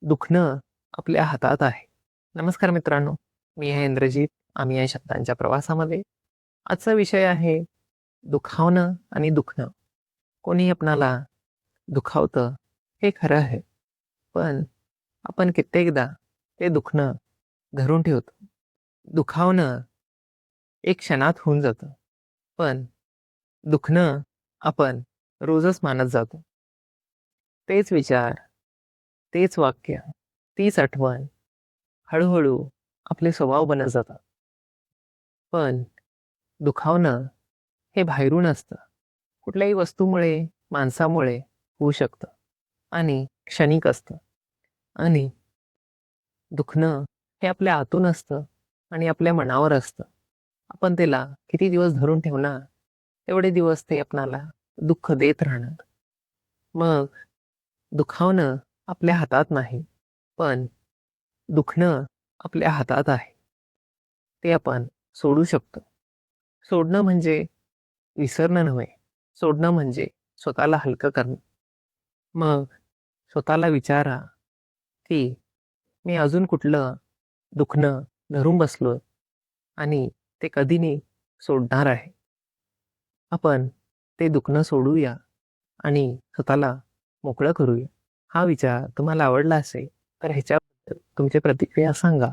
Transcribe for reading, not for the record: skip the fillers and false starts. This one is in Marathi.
दुखणं आपल्या हातात आहे. नमस्कार मित्रांनो, मी आहे इंद्रजीत. आम्ही आहे शब्दांच्या प्रवासामध्ये. आजचा विषय आहे दुखावणं आणि दुखणं. कोणी आपणाला दुखावतं हे खरं आहे, पण आपण कित्येकदा ते दुखणं धरून ठेवतो. दुखावणं एक क्षणात होऊन जातं, पण दुखणं आपण रोजच मानत जातो. तेच विचार, तेच वाक्य, तीच आठवण हळू-हळू आपले स्वभाव बनत जातात. पण दुखावणं हे बाहेरून असतं. कुठल्याही वस्तूमुळे, माणसामुळे होऊ शकतं आणि क्षणिक असतं. आणि दुखणं हे आपल्या आतून असतं आणि आपल्या मनावर असतं. आपण त्याला किती दिवस धरून ठेवणार, तेवढे दिवस ते आपणाला दुःख देत राहणार. मग दुखावणं आपल्या हातात नाही, पण दुखणं आपल्या हातात आहे. ते आपण सोडू शकतो. सोडणं म्हणजे विसरणं नव्हे. सोडणं म्हणजे स्वतःला हलकं करणं. मग स्वतःला विचारा, की मी अजून कुठलं दुखणं धरून बसलोय आणि ते कधी मी सोडणार आहे. आपण ते दुखणं सोडूया आणि स्वतःला मोकळं करूया. हा विचार तुम्हाला आवडला असेल, तर ह्याच्याबद्दल तुमची प्रतिक्रिया सांगा.